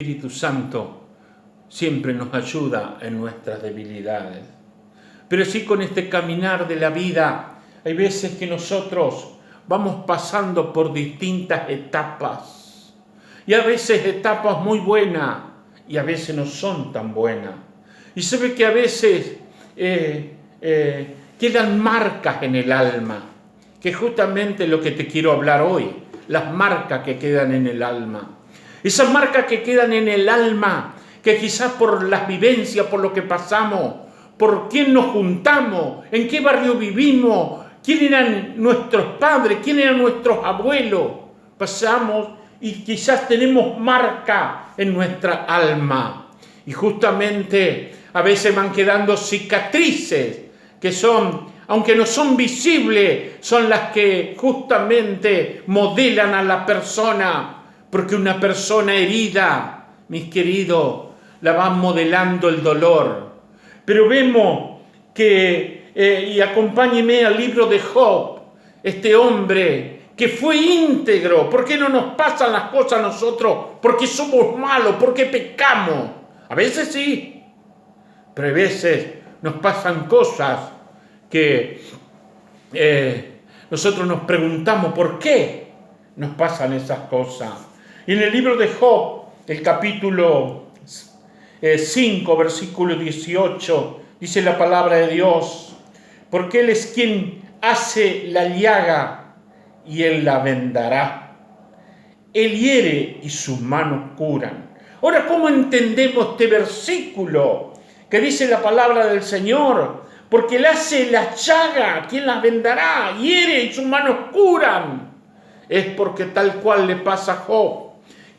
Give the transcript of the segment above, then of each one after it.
Espíritu Santo siempre nos ayuda en nuestras debilidades. Pero sí, con este caminar de la vida, hay veces que nosotros vamos pasando por distintas etapas. Y a veces etapas muy buenas y a veces no son tan buenas. Y se ve que a veces quedan marcas en el alma, que es justamente lo que te quiero hablar hoy, las marcas que quedan en el alma. Esas marcas que quedan en el alma, que quizás por las vivencias, por lo que pasamos, por quién nos juntamos, en qué barrio vivimos, quién eran nuestros padres, quién eran nuestros abuelos, pasamos y quizás tenemos marca en nuestra alma. Y justamente a veces van quedando cicatrices que son, aunque no son visibles, son las que justamente modelan a la persona. Porque una persona herida, mis queridos, la va modelando el dolor. Pero vemos que, y acompáñeme al libro de Job, este hombre que fue íntegro. ¿Por qué no nos pasan las cosas a nosotros? Porque somos malos, porque pecamos. A veces sí, pero a veces nos pasan cosas que nosotros nos preguntamos por qué nos pasan esas cosas. Y en el libro de Job, el capítulo 5, versículo 18, dice la palabra de Dios, porque Él es quien hace la llaga y Él la vendará. Él hiere y sus manos curan. Ahora, ¿cómo entendemos este versículo que dice la palabra del Señor? Porque Él hace la llaga, ¿quién la vendará? Hiere y sus manos curan. Es porque tal cual le pasa a Job,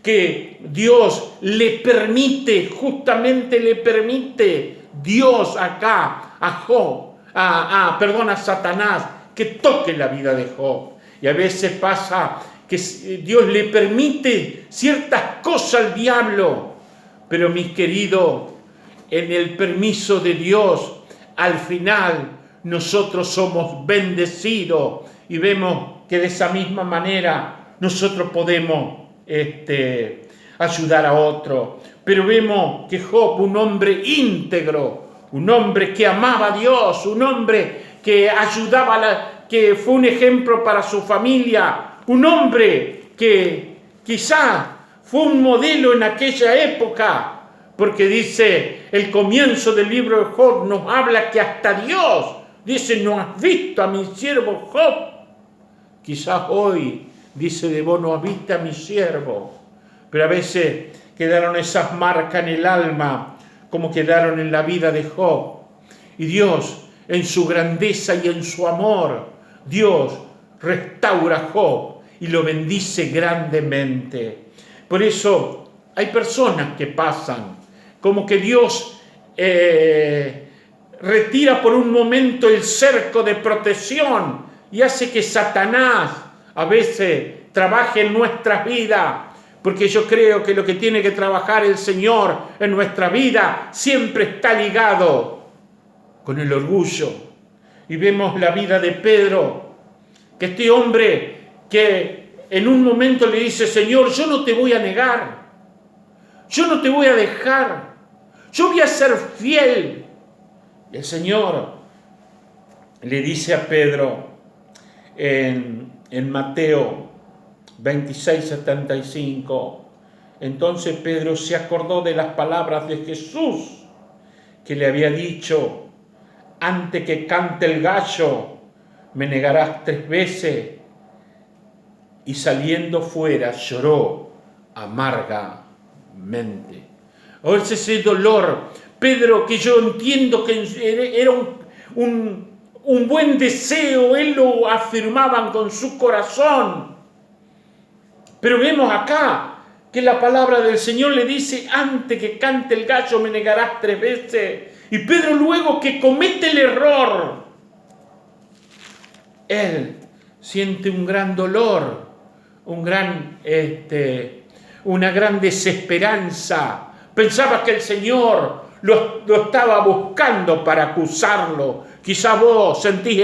que Dios le permite, justamente le permite Dios acá a Job, a Satanás, que toque la vida de Job. Y a veces pasa que Dios le permite ciertas cosas al diablo, pero mis queridos, en el permiso de Dios, al final nosotros somos bendecidos y vemos que de esa misma manera nosotros podemos ayudar a otro. Pero vemos que Job, un hombre íntegro, un hombre que amaba a Dios, un hombre que ayudaba, que fue un ejemplo para su familia, un hombre que quizá fue un modelo en aquella época, porque dice el comienzo del libro de Job, nos habla que hasta Dios dice, ¿no has visto a mi siervo Job? Quizás hoy dice, de vos no has visto a mi siervo, pero a veces quedaron esas marcas en el alma, como quedaron en la vida de Job. Y Dios, en su grandeza y en su amor, Dios restaura a Job y lo bendice grandemente. Por eso hay personas que pasan, como que Dios retira por un momento el cerco de protección y hace que Satanás a veces trabaje en nuestras vidas, porque yo creo que lo que tiene que trabajar el Señor en nuestra vida siempre está ligado con el orgullo. Y vemos la vida de Pedro, que este hombre que en un momento le dice, Señor, yo no te voy a negar, yo no te voy a dejar, yo voy a ser fiel. Y el Señor le dice a Pedro en Mateo 26:75, entonces Pedro se acordó de las palabras de Jesús que le había dicho, antes que cante el gallo, me negarás 3 veces. Y saliendo fuera lloró amargamente. Ahora ese dolor, Pedro, que yo entiendo que era un buen deseo, él lo afirmaban con su corazón. Pero vemos acá que la palabra del Señor le dice, antes que cante el gallo me negarás 3 veces. Y Pedro, luego que comete el error, él siente un gran dolor, una gran desesperanza. Pensaba que el Señor lo estaba buscando para acusarlo. Quizá vos sentís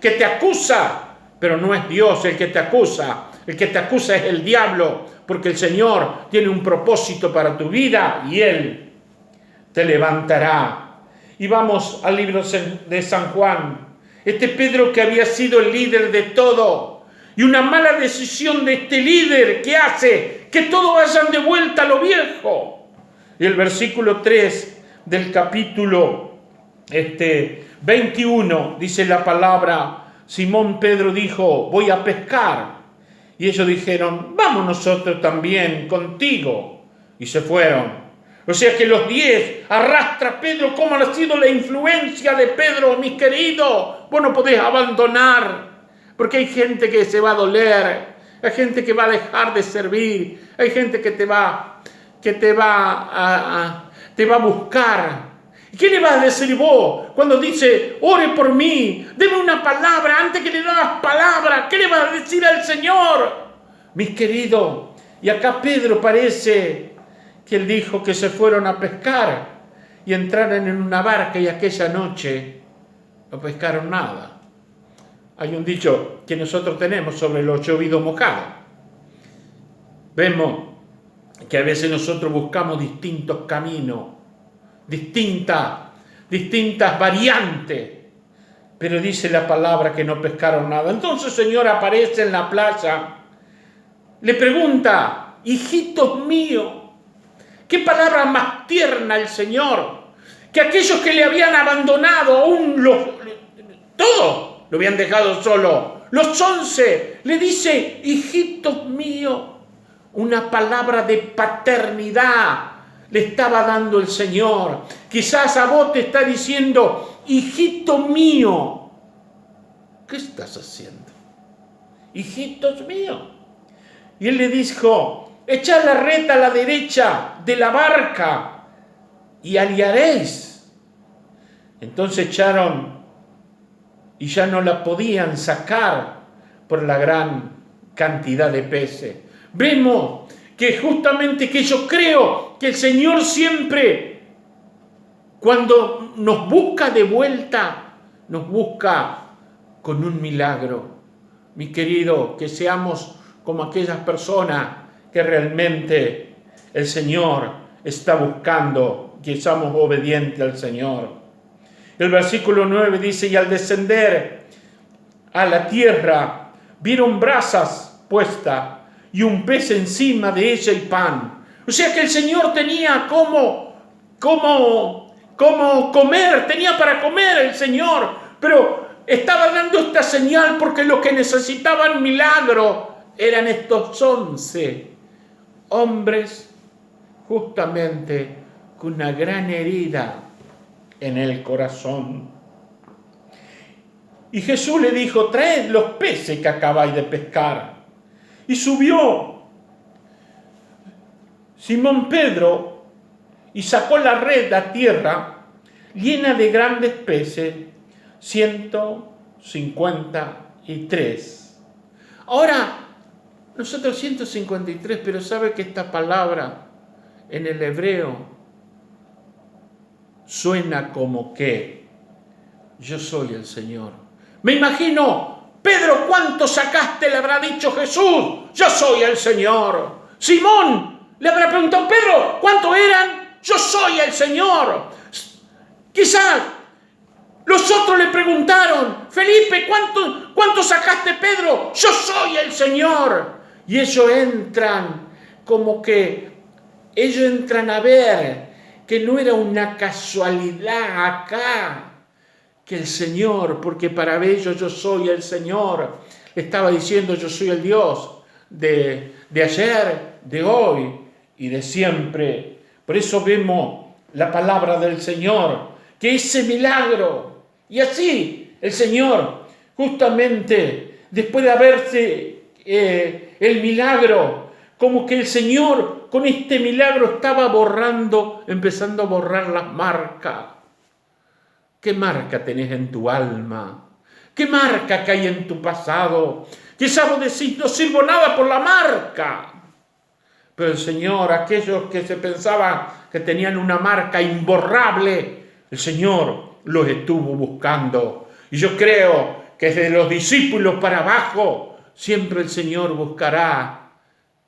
que te acusa, pero no es Dios el que te acusa. El que te acusa es el diablo, porque el Señor tiene un propósito para tu vida y Él te levantará. Y vamos al libro de San Juan. Este Pedro que había sido el líder de todo, y una mala decisión de este líder que hace que todo vayan de vuelta a lo viejo. Y el versículo 3 del capítulo 21 dice la palabra: Simón Pedro dijo, voy a pescar. Y ellos dijeron, vamos nosotros también contigo. Y se fueron. O sea que los 10 arrastra a Pedro. ¿Cómo ha sido la influencia de Pedro, mis queridos? Vos no podés abandonar, porque hay gente que se va a doler, hay gente que va a dejar de servir, hay gente que te va a buscar. ¿Qué le vas a decir vos cuando dice, ore por mí, deme una palabra antes que le das palabra? ¿Qué le vas a decir al Señor? Mis queridos, y acá Pedro parece que él dijo que se fueron a pescar y entraron en una barca y aquella noche no pescaron nada. Hay un dicho que nosotros tenemos sobre los llovidos mojados. Vemos que a veces nosotros buscamos distintos caminos, distintas variantes, pero dice la palabra que no pescaron nada. Entonces el Señor aparece en la playa, le pregunta, hijitos míos. Qué palabra más tierna el Señor, que aquellos que le habían abandonado, aún todos lo habían dejado solo, los 11, le dice, hijitos míos, una palabra de paternidad le estaba dando el Señor. Quizás a vos te está diciendo, hijito mío, ¿qué estás haciendo? Hijitos míos. Y él le dijo, echad la red a la derecha de la barca y hallaréis. Entonces echaron y ya no la podían sacar por la gran cantidad de peces. Vemos que justamente que yo creo que el Señor siempre, cuando nos busca de vuelta, nos busca con un milagro. Mi querido, que seamos como aquellas personas que realmente el Señor está buscando, que seamos obedientes al Señor. El versículo 9 dice, y al descender a la tierra, vieron brasas puestas y un pez encima de ella y pan. O sea que el Señor tenía cómo comer, tenía para comer el Señor, pero estaba dando esta señal porque los que necesitaban milagro eran estos 11 hombres justamente con una gran herida en el corazón. Y Jesús le dijo, traed los peces que acabáis de pescar. Y subió Simón Pedro y sacó la red a tierra llena de grandes peces, 153. Ahora, nosotros 153, pero sabe que esta palabra en el hebreo suena como que yo soy el Señor. Me imagino, Pedro, ¿cuánto sacaste? Le habrá dicho Jesús, yo soy el Señor. Simón le habrá preguntado, Pedro, ¿cuánto eran? Yo soy el Señor. Quizás los otros le preguntaron, Felipe, ¿cuánto sacaste, Pedro? Yo soy el Señor. Y ellos entran a ver que no era una casualidad acá, que el Señor, porque para ellos yo soy el Señor, le estaba diciendo yo soy el Dios de ayer, de hoy y de siempre. Por eso vemos la palabra del Señor, que ese milagro, y así el Señor, justamente después de haberse el milagro, como que el Señor con este milagro estaba empezando a borrar las marcas. ¿Qué marca tenés en tu alma? ¿Qué marca que hay en tu pasado? Quizás vos decís, no sirvo nada por la marca. Pero el Señor, aquellos que se pensaban que tenían una marca imborrable, el Señor los estuvo buscando. Y yo creo que desde los discípulos para abajo, siempre el Señor buscará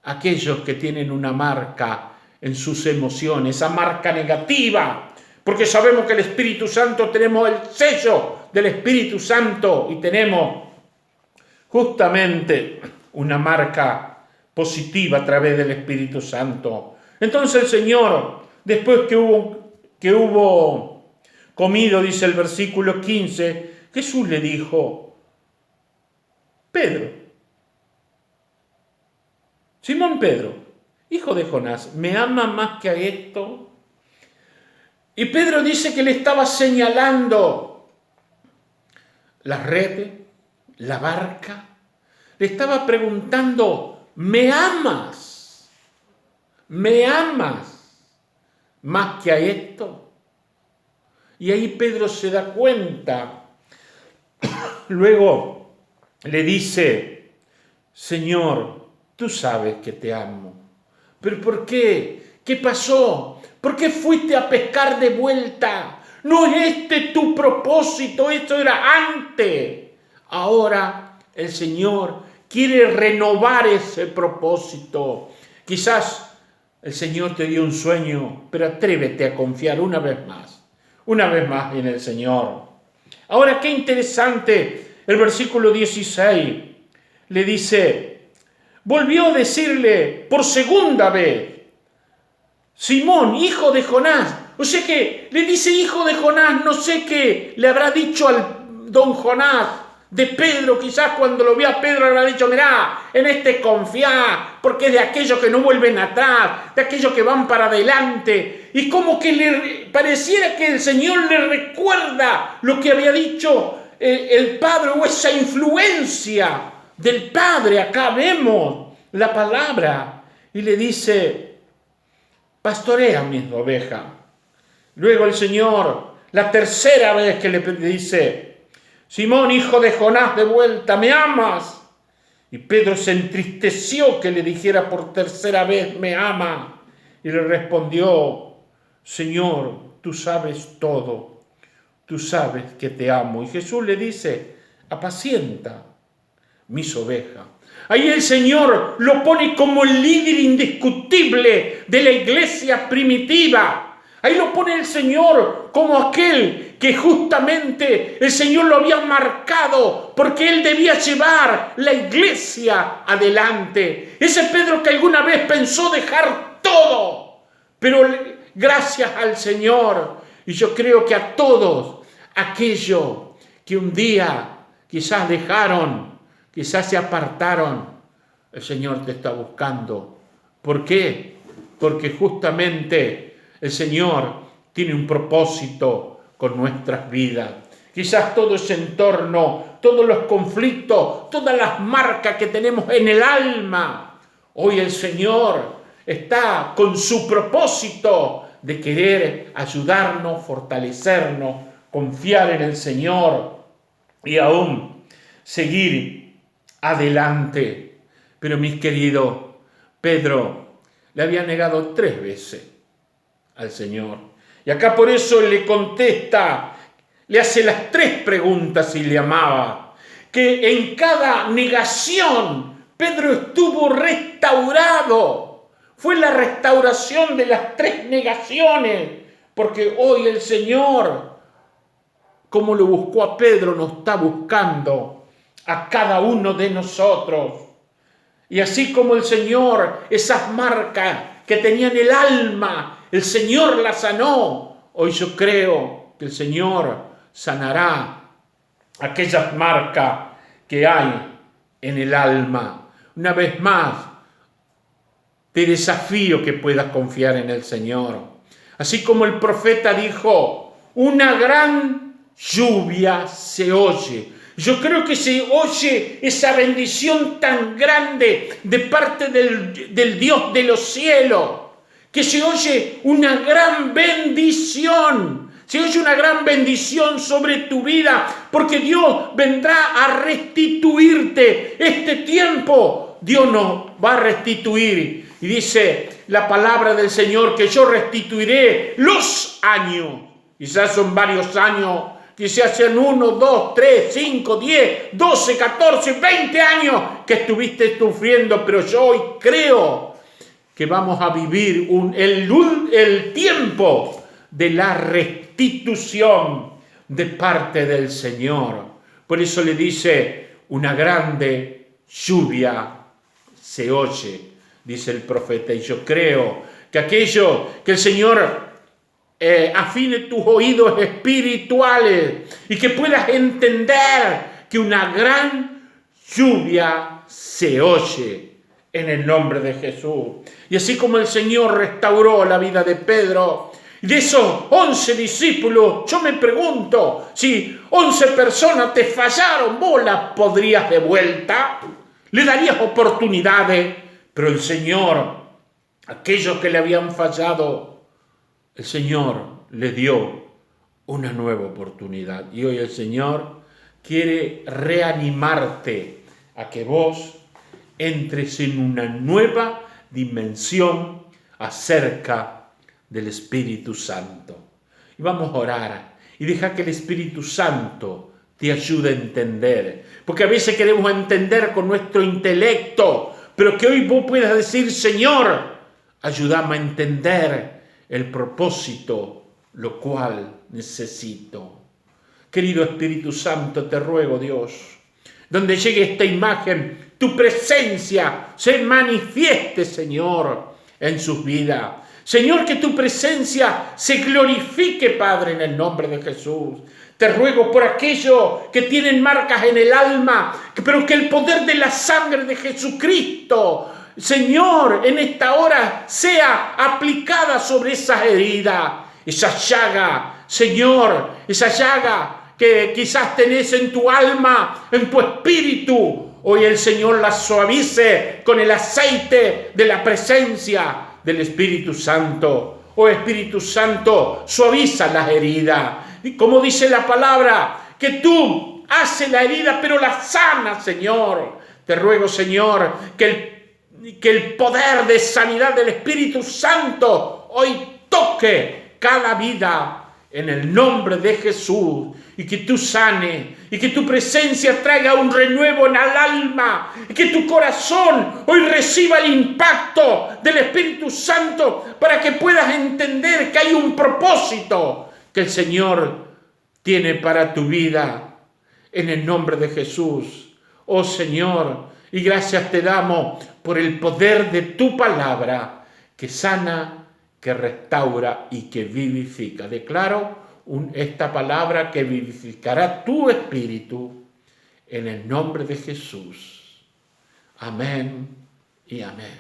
a aquellos que tienen una marca en sus emociones, esa marca negativa, porque sabemos que el Espíritu Santo, tenemos el sello del Espíritu Santo y tenemos justamente una marca positiva a través del Espíritu Santo. Entonces el Señor, después que hubo comido, dice el versículo 15, Jesús le dijo: Pedro, Simón Pedro, hijo de Jonás, ¿me ama más que a esto? Y Pedro dice que le estaba señalando la red, la barca. Le estaba preguntando: ¿me amas? ¿Me amas más que a esto? Y ahí Pedro se da cuenta. Luego le dice: Señor, tú sabes que te amo. ¿Pero por qué? ¿Qué pasó? ¿Por qué fuiste a pescar de vuelta? No es este tu propósito, esto era antes. Ahora el Señor quiere renovar ese propósito. Quizás el Señor te dio un sueño, pero atrévete a confiar una vez más en el Señor. Ahora, qué interesante, el versículo 16 le dice, volvió a decirle por segunda vez: Simón, hijo de Jonás. O sea que le dice hijo de Jonás, no sé qué le habrá dicho al don Jonás de Pedro. Quizás cuando lo vio a Pedro le habrá dicho: mirá, en este confía, porque es de aquellos que no vuelven atrás, de aquellos que van para adelante. Y como que le pareciera que el Señor le recuerda lo que había dicho el Padre, o esa influencia del Padre. Acá vemos la palabra y le dice: pastorea mis ovejas. Luego el Señor, la tercera vez que le dice: Simón, hijo de Jonás, de vuelta, ¿me amas? Y Pedro se entristeció que le dijera por tercera vez: me ama. Y le respondió: Señor, tú sabes todo, tú sabes que te amo. Y Jesús le dice: apacienta mis ovejas. Ahí el Señor lo pone como el líder indiscutible de la iglesia primitiva. Ahí lo pone el Señor como aquel que justamente el Señor lo había marcado porque Él debía llevar la iglesia adelante. Ese Pedro que alguna vez pensó dejar todo, pero gracias al Señor, y yo creo que a todos aquellos que un día quizás dejaron, quizás se apartaron, el Señor te está buscando. ¿Por qué? Porque justamente el Señor tiene un propósito con nuestras vidas. Quizás todo ese entorno, todos los conflictos, todas las marcas que tenemos en el alma, hoy el Señor está con su propósito de querer ayudarnos, fortalecernos, confiar en el Señor y aún seguir adelante. Pero mis queridos, Pedro le había negado 3 veces al Señor. Y acá por eso le contesta, le hace las 3 preguntas y le amaba. Que en cada negación Pedro estuvo restaurado. Fue la restauración de las 3 negaciones. Porque hoy el Señor, como lo buscó a Pedro, nos está buscando a cada uno de nosotros. Y así como el Señor, esas marcas que tenía en el alma, el Señor las sanó. Hoy yo creo que el Señor sanará aquellas marcas que hay en el alma. Una vez más, te desafío que puedas confiar en el Señor. Así como el profeta dijo, una gran lluvia se oye. Yo creo que se oye esa bendición tan grande de parte del Dios de los cielos, que se oye una gran bendición, se oye una gran bendición sobre tu vida, porque Dios vendrá a restituirte este tiempo. Dios nos va a restituir. Y dice la palabra del Señor que yo restituiré los años. Quizás son varios años Quizás sean 1, 2, 3, 5, 10, 12, 14, 20 años que estuviste sufriendo, pero yo hoy creo que vamos a vivir el tiempo de la restitución de parte del Señor. Por eso le dice, una grande lluvia se oye, dice el profeta. Y yo creo que que el Señor afine tus oídos espirituales y que puedas entender que una gran lluvia se oye en el nombre de Jesús. Y así como el Señor restauró la vida de Pedro, y de esos 11 discípulos, yo me pregunto, si 11 personas te fallaron, ¿vos las podrías de vuelta? ¿Le darías oportunidades? Pero el Señor, aquellos que le habían fallado, el Señor le dio una nueva oportunidad. Y hoy el Señor quiere reanimarte a que vos entres en una nueva dimensión acerca del Espíritu Santo. Y vamos a orar y deja que el Espíritu Santo te ayude a entender. Porque a veces queremos entender con nuestro intelecto, pero que hoy vos puedas decir, Señor, ayúdame a entender el propósito, lo cual necesito. Querido Espíritu Santo, te ruego, Dios, donde llegue esta imagen, tu presencia se manifieste, Señor, en sus vidas. Señor, que tu presencia se glorifique, Padre, en el nombre de Jesús. Te ruego por aquellos que tienen marcas en el alma, pero que el poder de la sangre de Jesucristo, Señor, en esta hora sea aplicada sobre esas heridas, esa llaga, Señor, esa llaga que quizás tenés en tu alma, en tu espíritu. Hoy el Señor la suavice con el aceite de la presencia del Espíritu Santo. Oh Espíritu Santo, suaviza las heridas. Y como dice la palabra, que tú haces la herida, pero la sana, Señor. Te ruego, Señor, que el poder de sanidad del Espíritu Santo hoy toque cada vida en el nombre de Jesús, y que tú sane, y que tu presencia traiga un renuevo en el alma, y que tu corazón hoy reciba el impacto del Espíritu Santo para que puedas entender que hay un propósito que el Señor tiene para tu vida en el nombre de Jesús. Oh Señor, y gracias te damos por el poder de tu palabra que sana, que restaura y que vivifica. Declaro esta palabra que vivificará tu espíritu en el nombre de Jesús. Amén y amén.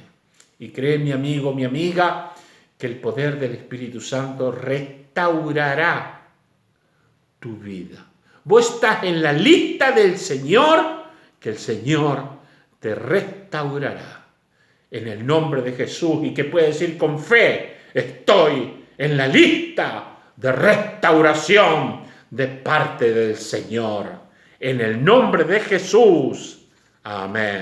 Y cree, mi amigo, mi amiga, que el poder del Espíritu Santo restaurará tu vida. Vos estás en la lista del Señor, que el Señor te restaurará en el nombre de Jesús, y que puedes decir con fe, estoy en la lista de restauración de parte del Señor. En el nombre de Jesús. Amén.